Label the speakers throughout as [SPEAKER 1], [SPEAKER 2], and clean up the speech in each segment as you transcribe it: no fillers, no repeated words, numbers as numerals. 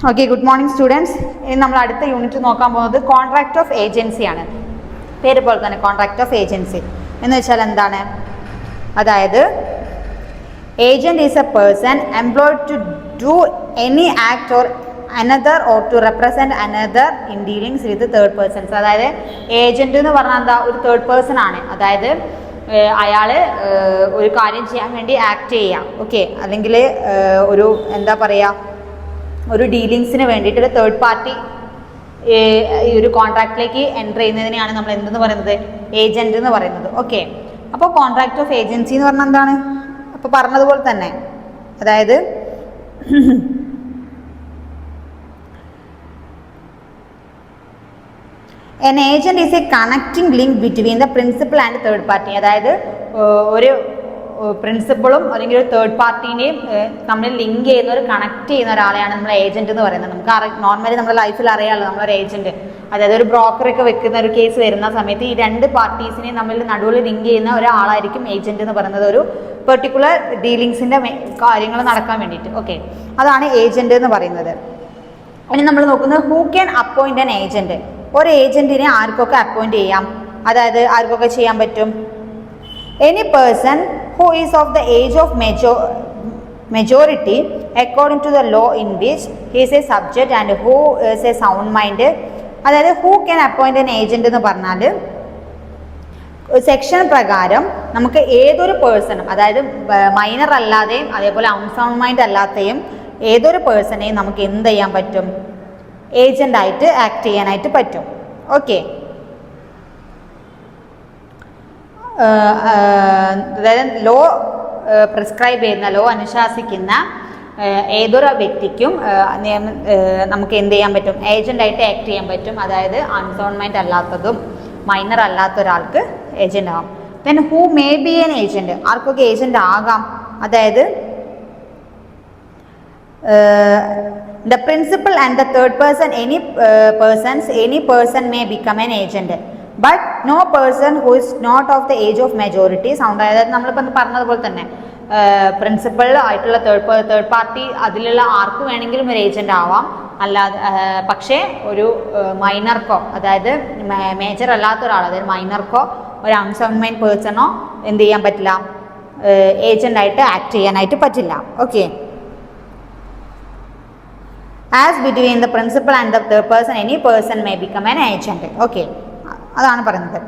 [SPEAKER 1] Okay, good morning students. ഇനി നമ്മൾ അടുത്ത യൂണിറ്റ് നോക്കാൻ പോകുന്നത് കോൺട്രാക്ട് ഓഫ് ഏജൻസി ആണ്. പേര് പോലെ തന്നെ കോൺട്രാക്ട് ഓഫ് ഏജൻസി എന്ന് വെച്ചാൽ എന്താണ്? അതായത് agent is a person employed to do any act or another or to represent another in dealings with third persons. അതായത് ഏജന്റ് എന്ന് പറഞ്ഞാൽ എന്താ? ഒരു തേർഡ് പേഴ്സൺ ആണ്. അതായത് അയാൾ ഒരു കാര്യം ചെയ്യാൻ വേണ്ടി ആക്ട് ചെയ്യാം, ഓക്കെ, അല്ലെങ്കിൽ ഒരു എന്താ പറയുക, ഒരു ഡീലിങ്സിന് വേണ്ടിയിട്ട് ഒരു തേർഡ് പാർട്ടി ഈ ഒരു കോൺട്രാക്റ്റിലേക്ക് എൻ്റർ ചെയ്യുന്നതിനെയാണ് നമ്മൾ എന്തെന്ന് പറയുന്നത്? ഏജന്റ് എന്ന് പറയുന്നത്. ഓക്കെ, അപ്പോൾ കോൺട്രാക്ട് ഓഫ് ഏജൻസി എന്ന് പറഞ്ഞാൽ എന്താണ്? അപ്പോൾ പറഞ്ഞതുപോലെ തന്നെ, അതായത് an agent is a connecting link between the principal and third party. അതായത് ഒരു പ്രിൻസിപ്പളും അല്ലെങ്കിൽ ഒരു തേർഡ് പാർട്ടീനെയും നമ്മൾ ലിങ്ക് ചെയ്യുന്ന ഒരു കണക്ട് ചെയ്യുന്ന ഒരാളെയാണ് നമ്മൾ ഏജന്റ് എന്ന് പറയുന്നത്. നമുക്ക് നോർമലി നമ്മുടെ ലൈഫിൽ അറിയാമല്ലോ നമ്മളൊരു ഏജന്റ്. അതായത് ഒരു ബ്രോക്കറൊക്കെ വെക്കുന്ന ഒരു കേസ് വരുന്ന സമയത്ത് ഈ രണ്ട് പാർട്ടീസിനെയും നമ്മൾ നടുവിൽ ലിങ്ക് ചെയ്യുന്ന ഒരാളായിരിക്കും ഏജന്റ് എന്ന് പറയുന്നത്, ഒരു പെർട്ടിക്കുലർ ഡീലിങ്സിന്റെ കാര്യങ്ങൾ നടക്കാൻ വേണ്ടിയിട്ട്. ഓക്കെ, അതാണ് ഏജന്റ് എന്ന് പറയുന്നത്. ഇനി നമ്മൾ നോക്കുന്നത് who can appoint an agent. ഒരു ഏജന്റിനെ ആർക്കൊക്കെ അപ്പോയിന്റ് ചെയ്യാം? അതായത് ആർക്കൊക്കെ ചെയ്യാൻ പറ്റും? Any person who is of the age of majority according to the law in which he is a subject and who is a sound mind. അതായത് who can appoint an agent എന്ന് പറഞ്ഞാൽ section പ്രകാരം നമുക്ക് ഏതൊരു പേഴ്സണും, അതായത് minor അല്ലാതെയും അതേപോലെ unsound mind അല്ലാതെയും ഏതൊരു പേഴ്സണെയും നമുക്ക് എന്ത് ചെയ്യാൻ പറ്റും? ഏജൻ്റായിട്ട് ആക്ട് ചെയ്യാനായിട്ട് പറ്റും. ഓക്കെ, അതായത് ലോ പ്രിസ്ക്രൈബ് ചെയ്യുന്ന, ലോ അനുശാസിക്കുന്ന ഏതൊരു വ്യക്തിക്കും നമുക്ക് എന്ത് ചെയ്യാൻ പറ്റും? ഏജൻ്റായിട്ട് ആക്ട് ചെയ്യാൻ പറ്റും. അതായത് അൺസൗണ്ട് മൈൻഡ് അല്ലാത്തതും മൈനർ അല്ലാത്ത ഒരാൾക്ക് ഏജൻ്റ് ആവാം. Then who may be N agent. ആർക്കൊക്കെ ഏജൻ്റ് ആകാം? അതായത് the principal and the third person, any person may become an agent, but no person who is not of the age of majority. Sound, അതായത് നമ്മളിപ്പോൾ പറഞ്ഞതുപോലെ തന്നെ principal ആയിട്ടുള്ള third party അതിലുള്ള ആർക്ക് വേണമെങ്കിലും ഒരു ഏജന്റ് ആവാം. അല്ലാതെ പക്ഷേ ഒരു മൈനർക്കോ, അതായത് മേജർ അല്ലാത്ത ഒരാൾ, അതായത് മൈനർക്കോ ഒരു അൺസൗണ്ട് മൈൻഡ് പേഴ്സണോ എന്ത് ചെയ്യാൻ പറ്റില്ല? ഏജന്റായിട്ട് ആക്ട് ചെയ്യാനായിട്ട് പറ്റില്ല. Okay, as between the principal and the third person any person may become an agent. Okay, അതാണ് പറയുന്നത്.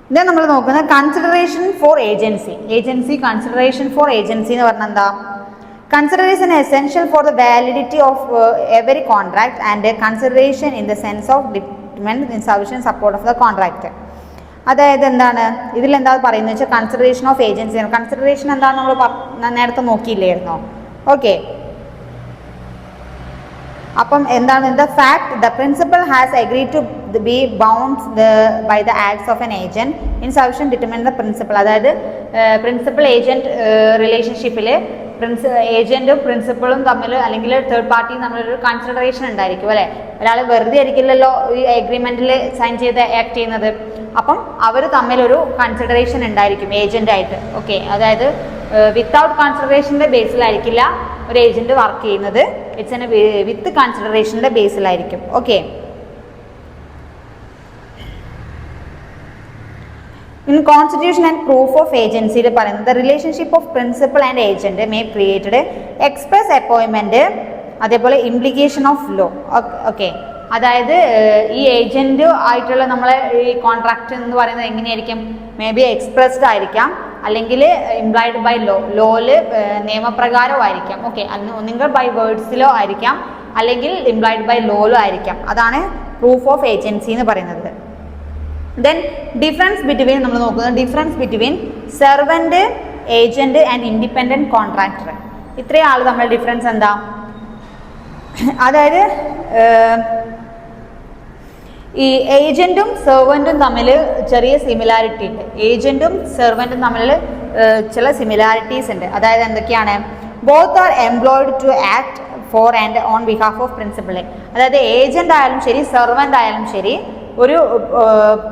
[SPEAKER 1] ഇത് നമ്മൾ നോക്കുന്നത് consideration four agency consideration four agency എന്ന് പറഞ്ഞാൽ എന്താ? Consideration essential for the validity of every contract and consideration in the sense of determined insufficient support of the contract. അതായത് എന്താണ് ഇതിലെന്താ പറയുന്നത് വെച്ചാൽ കൺസിഡറേഷൻ ഓഫ് ഏജൻസി. കൺസിഡറേഷൻ എന്താണെന്ന് നമ്മൾ നേരത്തെ നോക്കിയില്ലായിരുന്നോ? ഓക്കെ, അപ്പം എന്താണ്? The fact the principal has agreed to be bound by the acts of an agent in sufficient determine the principal. അതായത് പ്രിൻസിപ്പൽ ഏജന്റ് റിലേഷൻഷിപ്പിൽ ഏജന്റും പ്രിൻസിപ്പളും തമ്മിൽ അല്ലെങ്കിൽ തേർഡ് പാർട്ടിയും തമ്മിലൊരു കൺസിഡറേഷൻ ഉണ്ടായിരിക്കും അല്ലേ? ഒരാൾ വെറുതെ ആയിരിക്കില്ലല്ലോ ഈ അഗ്രിമെന്റിൽ സൈൻ ചെയ്ത് ആക്ട് ചെയ്യുന്നത്. അപ്പം അവർ തമ്മിലൊരു കൺസിഡറേഷൻ ഉണ്ടായിരിക്കും ഏജന്റായിട്ട്. ഓക്കെ, അതായത് വിത്തൗട്ട് കൺസിഡറേഷൻ്റെ ബേസിലായിരിക്കില്ല ഒരു ഏജന്റ് വർക്ക് ചെയ്യുന്നത്. ഇറ്റ്സ് എൻ വിത്ത് കൺസിഡറേഷൻ്റെ ബേസിലായിരിക്കും. Okay, in constitution and proof of ഏജൻസിയിൽ പറയുന്നത് relationship of principal and agent may created express അപ്പോയിൻമെന്റ്, അതേപോലെ ഇംപ്ലിക്കേഷൻ ഓഫ് ലോ. ഓക്കെ, അതായത് ഈ ഏജന്റ് ആയിട്ടുള്ള നമ്മളെ ഈ കോൺട്രാക്ട് എന്ന് പറയുന്നത് എങ്ങനെയായിരിക്കും? മേ ബി എക്സ്പ്രസ്ഡ് ആയിരിക്കാം, അല്ലെങ്കിൽ ഇംപ്ലൈഡ് ബൈ ലോയില് നിയമപ്രകാരമായിരിക്കാം. ഓക്കെ, ഒന്നുകിൽ ബൈ വേർഡ്സിലോ ആയിരിക്കാം, അല്ലെങ്കിൽ ഇംപ്ലൈഡ് ബൈ ലോയിലോ ആയിരിക്കാം. അതാണ് പ്രൂഫ് ഓഫ് ഏജൻസി എന്ന് പറയുന്നത്. ദെൻ ഡിഫറൻസ് ബിറ്റ്വീൻ നമ്മൾ നോക്കുന്നത് difference between servant, agent and independent contractor. ഇത്രയും ആൾ തമ്മിൽ ഡിഫറൻസ് എന്താ? അതായത് ഈ ഏജന്റും സെർവൻറ്റും തമ്മിൽ ചെറിയ സിമിലാരിറ്റി ഉണ്ട്. ഏജന്റും സെർവൻറ്റും തമ്മിൽ ചില സിമിലാരിറ്റീസ് ഉണ്ട്. അതായത് എന്തൊക്കെയാണ്? Both are employed to act for and on behalf of principal. അതായത് ഏജന്റ് ആയാലും ശരി സെർവൻ്റ് ആയാലും ശരി ഒരു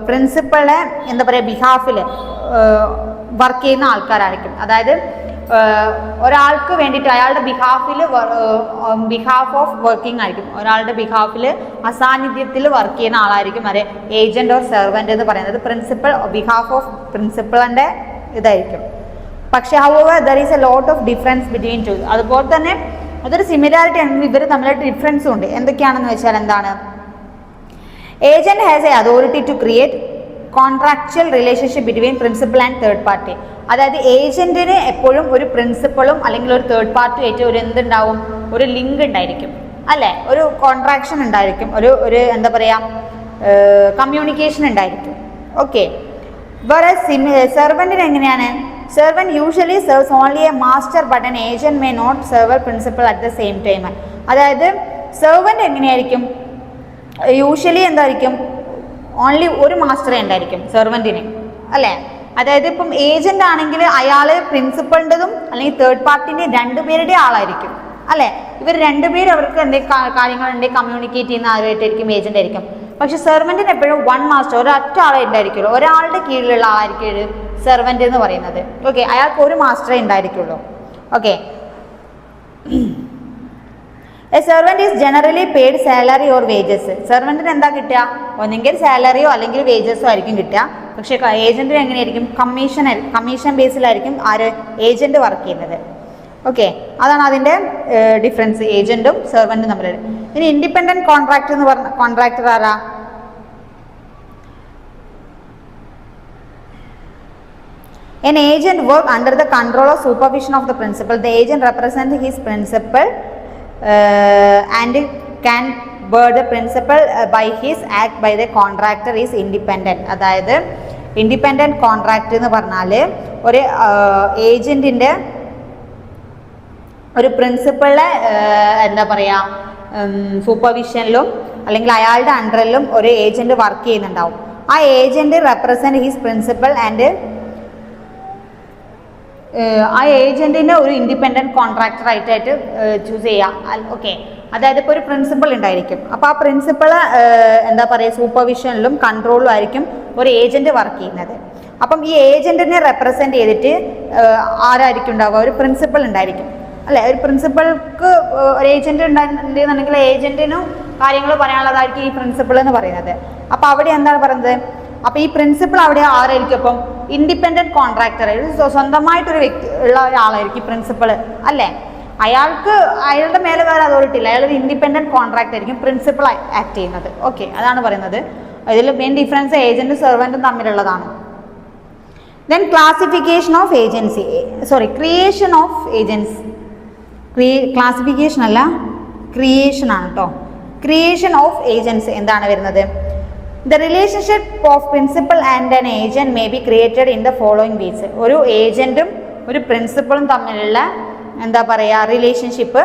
[SPEAKER 1] പ്രിൻസിപ്പളെ എന്താ പറയുക ബിഹാഫിൽ വർക്ക് ചെയ്യുന്ന ആൾക്കാരായിരിക്കും. അതായത് ഒരാൾക്ക് വേണ്ടിയിട്ട് അയാളുടെ ബിഹാഫ് ഓഫ് വർക്കിംഗ് ആയിരിക്കും, ഒരാളുടെ ബിഹാഫിൽ അസാന്നിധ്യത്തിൽ വർക്ക് ചെയ്യുന്ന ആളായിരിക്കും അതെ ഏജന്റ് ഓർ സെർവൻറ്റ് എന്ന് പറയുന്നത്. പ്രിൻസിപ്പൽ ബിഹാഫ് ഓഫ് പ്രിൻസിപ്പളിൻ്റെ ഇതായിരിക്കും. പക്ഷേ however there is a lot of difference between two. അതുപോലെ തന്നെ അതൊരു സിമിലാരിറ്റി ആണെങ്കിൽ ഇവർ തമ്മിലായിട്ട് ഡിഫറൻസും ഉണ്ട്. എന്തൊക്കെയാണെന്ന് വെച്ചാൽ എന്താണ്, agent has a authority to create contractual relationship between principal and third party. അതായത് ഏജന്റിന് എപ്പോഴും ഒരു പ്രിൻസിപ്പളും അല്ലെങ്കിൽ ഒരു തേർഡ് പാർട്ടി ആയിട്ട് ഒരു എന്തുണ്ടാവും, ഒരു ലിങ്ക് ഉണ്ടായിരിക്കും അല്ലേ, ഒരു കോൺട്രാക്ഷൻ ഉണ്ടായിരിക്കും, ഒരു എന്താ പറയുക കമ്മ്യൂണിക്കേഷൻ ഉണ്ടായിരിക്കും. ഓക്കെ, വേറെ സെർവൻറ്റിന് എങ്ങനെയാണ്, servant usually serves only a master but an agent may not serve a principal at the same time. അതായത് സെർവൻറ്റ് എങ്ങനെയായിരിക്കും, യൂഷ്വലി എന്തായിരിക്കും, ഓൺലി ഒരു മാസ്റ്ററേ ഉണ്ടായിരിക്കും സെർവൻറ്റിന് അല്ലേ. അതായത് ഇപ്പം ഏജന്റ് ആണെങ്കിൽ അയാൾ പ്രിൻസിപ്പളിൻ്റെതും അല്ലെങ്കിൽ തേർഡ് പാർട്ടിൻ്റെ രണ്ടുപേരുടെ ആളായിരിക്കും അല്ലേ. ഇവർ രണ്ടുപേരും അവർക്ക് എന്തെങ്കിലും കാര്യങ്ങളുണ്ടെങ്കിൽ കമ്മ്യൂണിക്കേറ്റ് ചെയ്യുന്ന ആരുമായിട്ടായിരിക്കും ഏജന്റ് ആയിരിക്കും. പക്ഷെ സെർവൻറ്റിന് എപ്പോഴും വൺ മാസ്റ്റർ, ഒരൊറ്റ ആളെ ഉണ്ടായിരിക്കുള്ളൂ, ഒരാളുടെ കീഴിലുള്ള ആളായിരിക്കും സെർവൻറ്റ് എന്ന് പറയുന്നത്. ഓക്കെ, അയാൾക്ക് ഒരു മാസ്റ്ററേ ഉണ്ടായിരിക്കുള്ളൂ. Okay, a servant is generally paid salary or wages. സെർവൻറ്റിന് എന്താ കിട്ടുക, ഒന്നെങ്കിൽ സാലറിയോ അല്ലെങ്കിൽ വേജസോ ആയിരിക്കും കിട്ടുക. പക്ഷേ ഏജൻറ്റിന് എങ്ങനെയായിരിക്കും, കമ്മീഷൻ ബേസിലായിരിക്കും ആര് ഏജൻറ്റ് വർക്ക് ചെയ്യുന്നത്. ഓക്കെ, അതാണ് അതിൻ്റെ ഡിഫറൻസ് ഏജൻറ്റും സെർവൻറ്റും തമ്മിൽ. ഇനി ഇൻഡിപെൻഡൻറ്റ് കോൺട്രാക്ട് എന്ന് പറഞ്ഞ കോൺട്രാക്ടർ ആരാ, an agent work under the control or supervision of the principal. The agent represents his principal and can bear the principal by his act by the contractor is independent. അതായത് independent contract എന്ന് പറഞ്ഞാൽ ഒരു ഏജൻറ്റിൻ്റെ ഒരു പ്രിൻസിപ്പളിലെ എന്താ പറയുക സൂപ്പർവിഷനിലും അല്ലെങ്കിൽ അയാളുടെ അണ്ടറിലും ഒരു ഏജൻറ്റ് വർക്ക് ചെയ്യുന്നുണ്ടാവും. ആ agent represent his principal and ആ ഏജൻറ്റിനെ ഒരു ഇൻഡിപെൻഡൻറ്റ് കോൺട്രാക്ടർ ആയിട്ട് ചൂസ് ചെയ്യാം. ഓക്കെ, അതായത് ഇപ്പോൾ ഒരു പ്രിൻസിപ്പൾ ഉണ്ടായിരിക്കും, അപ്പോൾ ആ പ്രിൻസിപ്പൾ എന്താ പറയുക സൂപ്പർവിഷനിലും കൺട്രോളിലും ആയിരിക്കും ഒരു ഏജൻറ്റ് വർക്ക് ചെയ്യുന്നത്. അപ്പം ഈ ഏജൻറ്റിനെ റെപ്രസെൻറ്റ് ചെയ്തിട്ട് ആരായിരിക്കും ഉണ്ടാവുക, ഒരു പ്രിൻസിപ്പൾ ഉണ്ടായിരിക്കും അല്ലേ. ഒരു പ്രിൻസിപ്പൾക്ക് ഒരു ഏജൻറ്റ് ഉണ്ടെന്നുണ്ടെങ്കിൽ ഏജൻറ്റിനും കാര്യങ്ങൾ പറയാനുള്ളതായിരിക്കും ഈ പ്രിൻസിപ്പൾ എന്ന് പറയുന്നത്. അപ്പോൾ അവിടെ എന്താണ് പറയുന്നത്, അപ്പോൾ ഈ പ്രിൻസിപ്പൾ അവിടെ ആരായിരിക്കും, അപ്പം ഇൻഡിപെൻഡൻറ്റ് കോൺട്രാക്ടർ, സ്വന്തമായിട്ടൊരു വ്യക്തി ഉള്ള ഒരാളായിരിക്കും പ്രിൻസിപ്പൾ അല്ലേ. അയാളുടെ മേലെ വേറെ അതോറിറ്റി ഇല്ല, അയാളൊരു ഇൻഡിപെൻഡൻറ്റ് കോൺട്രാക്ടർ ആയിരിക്കും പ്രിൻസിപ്പൾ ആക്ട് ചെയ്യുന്നത്. ഓക്കെ, അതാണ് പറയുന്നത്. ഇതിൽ മെയിൻ ഡിഫറൻസ് ഏജൻറ്റും സെർവൻറ്റും തമ്മിലുള്ളതാണ്. Then classification of agency, creation of agency, classification അല്ല ക്രിയേഷൻ ആണ് കേട്ടോ. ക്രിയേഷൻ ഓഫ് ഏജൻസി എന്താണ് വരുന്നത്, the relationship of principal and an agent may be created in the following ways. ഒരു ഏജൻറ്റും ഒരു പ്രിൻസിപ്പളും തമ്മിലുള്ള എന്താ പറയുക റിലേഷൻഷിപ്പ്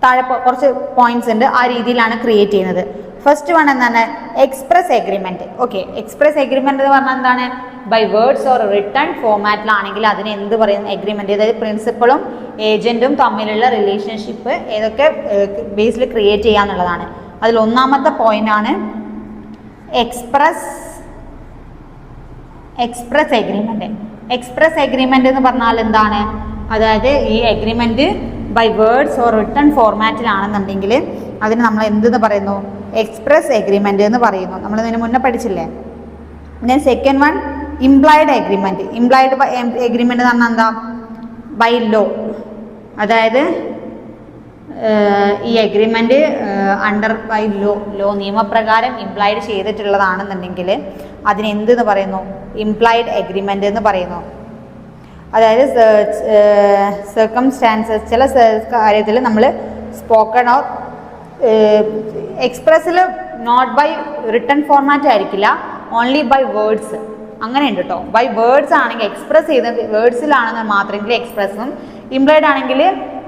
[SPEAKER 1] താഴെ കുറച്ച് പോയിന്റ്സ് ഉണ്ട്, ആ രീതിയിലാണ് ക്രിയേറ്റ് ചെയ്യുന്നത്. ഫസ്റ്റ് വൺ എന്താണ്, express agreement. Okay, express agreement എന്ന് പറഞ്ഞാൽ എന്താണ്, ബൈ വേർഡ്സ് ഓർ റിട്ടേൺ ഫോമാറ്റിലാണെങ്കിൽ അതിന് എന്ത് പറയുന്നു, എഗ്രിമെൻറ്റ്. അതായത് പ്രിൻസിപ്പളും ഏജൻറ്റും തമ്മിലുള്ള റിലേഷൻഷിപ്പ് ഏതൊക്കെ ബേസിൽ ക്രിയേറ്റ് ചെയ്യാന്നുള്ളതാണ്. അതിൽ ഒന്നാമത്തെ പോയിൻ്റാണ് എക്സ്പ്രസ് എഗ്രിമെൻറ്റ്. എക്സ്പ്രസ് എഗ്രിമെൻറ്റ് എന്ന് പറഞ്ഞാൽ എന്താണ്, അതായത് ഈ agreement by words or written ഫോർമാറ്റിലാണെന്നുണ്ടെങ്കിൽ അതിന് നമ്മൾ എന്തെന്ന് പറയുന്നു, എക്സ്പ്രസ് എഗ്രിമെൻറ്റ് എന്ന് പറയുന്നു. നമ്മൾ ഇതിന് മുന്നേ പഠിച്ചില്ലേ. Then second one implied agreement. Implied agreement എന്ന് പറഞ്ഞാൽ എന്താ, ബൈ ലോ. അതായത് ഈ എഗ്രിമെൻറ്റ് അണ്ടർ ബൈ ലോ നിയമപ്രകാരം ഇംപ്ലൈഡ് ചെയ്തിട്ടുള്ളതാണെന്നുണ്ടെങ്കിൽ അതിന് എന്തെന്ന് പറയുന്നു, ഇംപ്ലൈഡ് എഗ്രിമെൻറ്റ് എന്ന് പറയുന്നു. അതായത് സർക്കംസ്റ്റാൻസസ് ചില കാര്യത്തിൽ നമ്മൾ സ്പോക്കൺ ഓർ എക്സ്പ്രസ്സിൽ നോട്ട് ബൈ റിട്ടേൺ ഫോർമാറ്റ് ആയിരിക്കില്ല, ഓൺലി ബൈ വേർഡ്സ്, അങ്ങനെ ഉണ്ട് കേട്ടോ. ബൈ വേർഡ്സ് ആണെങ്കിൽ എക്സ്പ്രസ് ചെയ്ത വേർഡ്സിലാണെന്ന് മാത്രമെങ്കിൽ എക്സ്പ്രസ്സും, ഇംപ്ലൈഡ് ആണെങ്കിൽ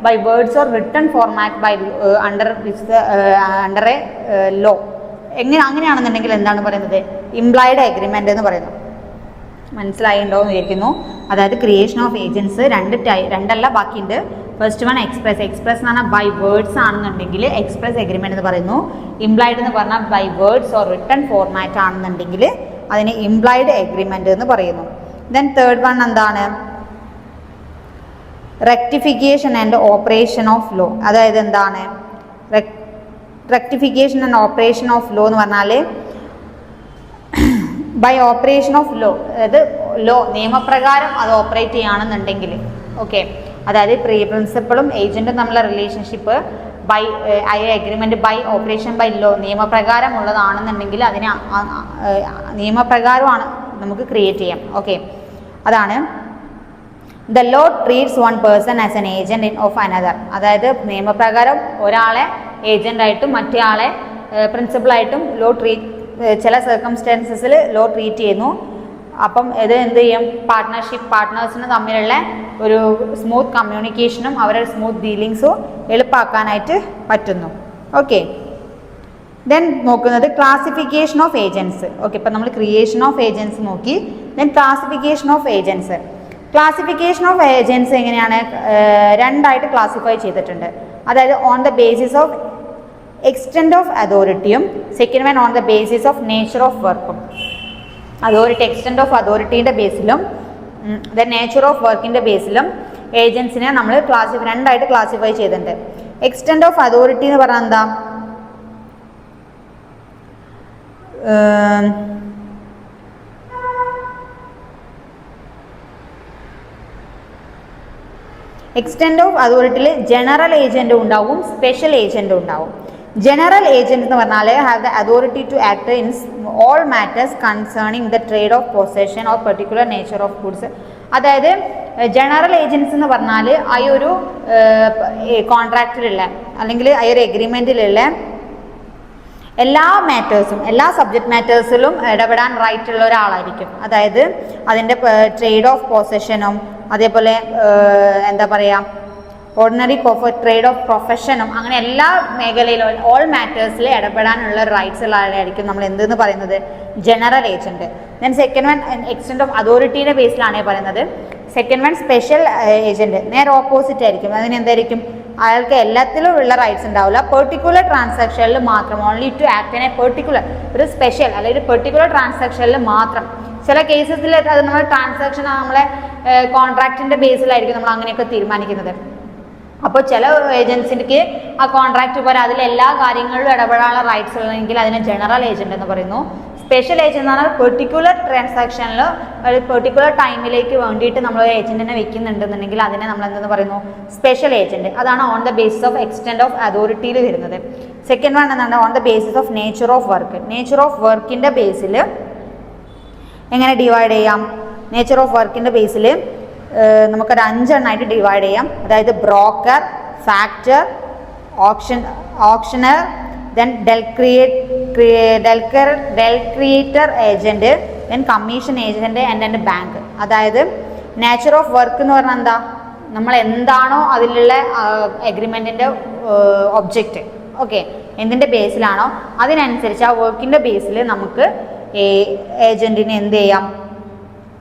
[SPEAKER 1] by words or return format by under a law. അങ്ങനെയാണെന്നുണ്ടെങ്കിൽ എന്താണ് പറയുന്നത്, ഇംപ്ലൈഡ് എഗ്രിമെൻ്റ് എന്ന് പറയുന്നു. മനസ്സിലായിണ്ടോ എന്ന് വിചാരിക്കുന്നു. അതായത് ക്രിയേഷൻ ഓഫ് ഏജൻസ് രണ്ടല്ല ബാക്കിയുണ്ട്. ഫസ്റ്റ് വൺ എക്സ്പ്രസ് എന്ന് പറഞ്ഞാൽ ബൈ വേർഡ്സ് ആണെന്നുണ്ടെങ്കിൽ എക്സ്പ്രസ് എഗ്രിമെൻറ്റ് എന്ന് പറയുന്നു. ഇംപ്ലൈഡ് എന്ന് പറഞ്ഞാൽ by words or return format ആണെന്നുണ്ടെങ്കിൽ അതിന് ഇംപ്ലൈഡ് എഗ്രിമെൻറ്റ് എന്ന് പറയുന്നു. ദെൻ തേർഡ് വൺ എന്താണ്, rectification and operation of law. അതായത് എന്താണ് rectification and operation of law എന്ന് പറഞ്ഞാൽ ബൈ ഓപ്പറേഷൻ ഓഫ് ലോ, അതായത് ലോ നിയമപ്രകാരം അത് ഓപ്പറേറ്റ് ചെയ്യുകയാണെന്നുണ്ടെങ്കിൽ, ഓക്കെ, അതായത് പ്രിൻസിപ്പളും ഏജൻറ്റും തമ്മിലുള്ള relationship by agreement by operation by law നിയമപ്രകാരം ഉള്ളതാണെന്നുണ്ടെങ്കിൽ അതിനെ നിയമപ്രകാരമാണ് നമുക്ക് ക്രിയേറ്റ് ചെയ്യാം. ഓക്കെ, അതാണ് the law treats one person as an agent of another. അതായത് നിയമപ്രകാരം ഒരാളെ ഏജൻ്റായിട്ടും മറ്റേ ആളെ പ്രിൻസിപ്പളായിട്ടും ലോ ട്രീറ്റ് ചില സർക്കംസ്റ്റാൻസസിൽ ലോ ട്രീറ്റ് ചെയ്യുന്നു. അപ്പം ഇത് എന്ത് ചെയ്യും, പാർട്ട്നേഴ്സിന് തമ്മിലുള്ള ഒരു സ്മൂത്ത് കമ്മ്യൂണിക്കേഷനും അവരുടെ സ്മൂത്ത് ഡീലിങ്സും എളുപ്പമാക്കാനായിട്ട് പറ്റുന്നു. ഓക്കെ, ദെൻ നോക്കുന്നത് ക്ലാസിഫിക്കേഷൻ ഓഫ് ഏജൻസ്. ഓക്കെ, ഇപ്പം നമ്മൾ ക്രിയേഷൻ ഓഫ് ഏജൻസ് നോക്കി. Then classification of agency. Classification of agency എങ്ങനെയാണ്, രണ്ടായിട്ട് ക്ലാസിഫൈ ചെയ്തിട്ടുണ്ട്. അതായത് on the basis of extent of അതോറിറ്റിയും second one on the basis of nature of വർക്കും. അതോറിറ്റി എക്സ്റ്റെൻറ്റ് ഓഫ് അതോറിറ്റീൻ്റെ ബേസിലും ദ നേച്ചർ ഓഫ് വർക്കിൻ്റെ ബേസിലും ഏജൻസിനെ നമ്മൾ രണ്ടായിട്ട് ക്ലാസിഫൈ ചെയ്തിട്ടുണ്ട്. എക്സ്റ്റെൻറ്റ് ഓഫ് അതോറിറ്റി എന്ന് പറഞ്ഞാൽ എന്താ, എക്സ്റ്റെൻറ്റ് ഓഫ് അതോറിറ്റിയിൽ ജനറൽ ഏജൻറ്റും ഉണ്ടാവും, സ്പെഷ്യൽ ഏജൻറ്റും ഉണ്ടാവും. ജനറൽ ഏജൻറ്റ് എന്ന് പറഞ്ഞാൽ have the authority to act in all matters concerning the trade of possession or particular nature of goods. അതായത് ജനറൽ ഏജൻസ് എന്ന് പറഞ്ഞാൽ ആ ഒരു കോൺട്രാക്റ്റിലുള്ള അല്ലെങ്കിൽ ആ ഒരു എഗ്രിമെൻറ്റിലുള്ള എല്ലാ മാറ്റേഴ്സും എല്ലാ സബ്ജക്റ്റ് മാറ്റേഴ്സിലും ഇടപെടാൻ റൈറ്റ് ഉള്ള ഒരാളായിരിക്കും. അതായത് അതിൻ്റെ ട്രേഡ് ഓഫ് പൊസഷനും അതേപോലെ എന്താ പറയുക ഓർഡിനറി ട്രേഡ് ഓഫ് പ്രൊഫഷനും അങ്ങനെ എല്ലാ മേഖലയിലും ഓൾ മാറ്റേഴ്സിൽ ഇടപെടാനുള്ള റൈറ്റ്സ് ഉള്ള ആളായിരിക്കും നമ്മൾ എന്തെന്ന് പറയുന്നത് general agent. Then second one extent of അതോറിറ്റീൻ്റെ ബേസിലാണ് പറയുന്നത്. സെക്കൻഡ് വൺ സ്പെഷ്യൽ ഏജൻറ്റ്, നേരെ ഓപ്പോസിറ്റ് ആയിരിക്കും. അതിനെന്തായിരിക്കും, അയാൾക്ക് എല്ലാത്തിലും ഉള്ള റൈറ്റ്സ് ഉണ്ടാവില്ല, പെർട്ടിക്കുലർ ട്രാൻസാക്ഷനിൽ മാത്രം, only to act in a particular ഒരു സ്പെഷ്യൽ അല്ലെങ്കിൽ പെർട്ടിക്കുലർ ട്രാൻസാക്ഷനിൽ മാത്രം. ചില കേസസിൽ അത് നമ്മൾ ട്രാൻസാക്ഷൻ നമ്മളെ കോൺട്രാക്റ്റിൻ്റെ ബേസിലായിരിക്കും നമ്മൾ അങ്ങനെയൊക്കെ തീരുമാനിക്കുന്നത്. അപ്പോൾ ചില ഏജൻസിക്ക് ആ കോൺട്രാക്റ്റ് പോലെ അതിലെല്ലാ കാര്യങ്ങളിലും ഇടപെടാനുള്ള റൈറ്റ്സ് ഉള്ളതെങ്കിൽ അതിനെ ജനറൽ ഏജൻറ്റ് എന്ന് പറയുന്നു. സ്പെഷ്യൽ ഏജൻറ്റ് എന്ന് പറഞ്ഞാൽ പെർട്ടിക്കുലർ ട്രാൻസാക്ഷനിൽ ഒരു പെർട്ടിക്കുലർ ടൈമിലേക്ക് വേണ്ടിയിട്ട് നമ്മൾ ഏജൻറ്റിനെ വെക്കുന്നുണ്ടെന്നുണ്ടെങ്കിൽ അതിനെ നമ്മൾ എന്തെന്ന് പറയുന്നു, സ്പെഷ്യൽ ഏജൻറ്റ്. അതാണ് on the basis of extent of അതോറിറ്റിയിൽ വരുന്നത്. സെക്കൻഡ് വൺ എന്താണ്, on the basis of nature of work. Nature of വർക്കിൻ്റെ ബേസിൽ എങ്ങനെ ഡിവൈഡ് ചെയ്യാം, നേച്ചർ ഓഫ് വർക്കിൻ്റെ ബേസിൽ നമുക്കൊരു 5 എണ്ണമായിട്ട് ഡിവൈഡ് ചെയ്യാം. അതായത് broker, factor, auctioneer, then del credere agent, then commission agent and bank. അതായത് നേച്ചർ ഓഫ് വർക്ക് എന്ന് പറഞ്ഞാൽ എന്താ, നമ്മൾ എന്താണോ അതിലുള്ള എഗ്രിമെൻറ്റിൻ്റെ ഒബ്ജക്റ്റ്, ഓക്കെ, എന്തിൻ്റെ ബേസിലാണോ അതിനനുസരിച്ച് ആ വർക്കിൻ്റെ ബേസിൽ നമുക്ക് ഏജൻറ്റിനെ എന്ത് ചെയ്യാം,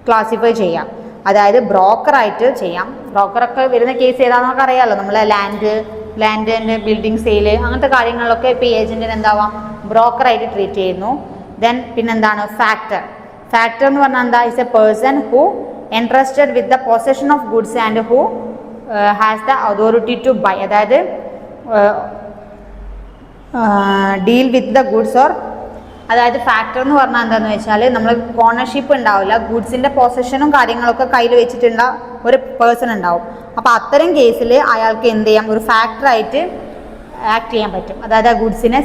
[SPEAKER 1] ക്ലാസിഫൈ ചെയ്യാം. അതായത് ബ്രോക്കറായിട്ട് ചെയ്യാം. ബ്രോക്കറൊക്കെ വരുന്ന കേസ് ഏതാണെന്നൊക്കെ അറിയാമല്ലോ, നമ്മൾ ലാൻഡ് ബിൽഡിംഗ് സെയിൽ അങ്ങനത്തെ കാര്യങ്ങളിലൊക്കെ ഇപ്പോൾ ഈ ഏജൻറ്റിന് എന്താവാം, ബ്രോക്കറായിട്ട് ട്രീറ്റ് ചെയ്യുന്നു. ദെൻ പിന്നെന്താണ് ഫാക്ടർ എന്ന് പറഞ്ഞാൽ എന്താ, is a person who entrusted with the possession of goods and who has the authority to buy. അതായത് deal with the goods or, അതായത് ഫാക്ടർ എന്ന് പറഞ്ഞാൽ എന്താണെന്ന് വെച്ചാൽ നമ്മൾ ഓണർഷിപ്പ് ഉണ്ടാവില്ല, ഗുഡ്സിൻ്റെ പൊസഷനും കാര്യങ്ങളൊക്കെ കയ്യിൽ വെച്ചിട്ടുള്ള ഒരു പേഴ്സൺ ഉണ്ടാവും. അപ്പോൾ അത്തരം കേസിൽ അയാൾക്ക് എന്ത് ചെയ്യാം, ഒരു ഫാക്ടറായിട്ട് ആക്ട് ചെയ്യാൻ പറ്റും. അതായത് ആ ഗുഡ്സിനെ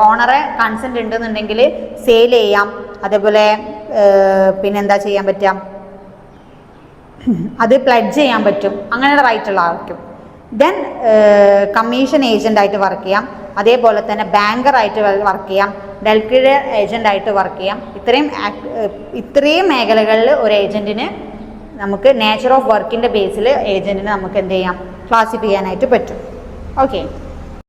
[SPEAKER 1] ഓണറെ കൺസെൻറ്റ് ഉണ്ടെന്നുണ്ടെങ്കിൽ സെയിൽ ചെയ്യാം. അതേപോലെ പിന്നെന്താ ചെയ്യാൻ പറ്റാം, അത് പ്ലഡ്ജ് ചെയ്യാൻ പറ്റും. അങ്ങനെയുള്ള റൈറ്റുള്ള ആൾക്കും. ദെൻ കമ്മീഷൻ ഏജൻ്റായിട്ട് വർക്ക് ചെയ്യാം. അതേപോലെ തന്നെ ബാങ്കറായിട്ട് വർക്ക് ചെയ്യാം, ഡെൽക്രിയർ ഏജൻ്റായിട്ട് വർക്ക് ചെയ്യാം. ഇത്രയും മേഖലകളിൽ ഒരു ഏജൻറ്റിന് നമുക്ക് നേച്ചർ ഓഫ് വർക്കിൻ്റെ ബേസിൽ ഏജൻറ്റിന് നമുക്ക് എന്ത് ചെയ്യാം, ക്ലാസിഫൈ ചെയ്യാനായിട്ട് പറ്റും. ഓക്കെ.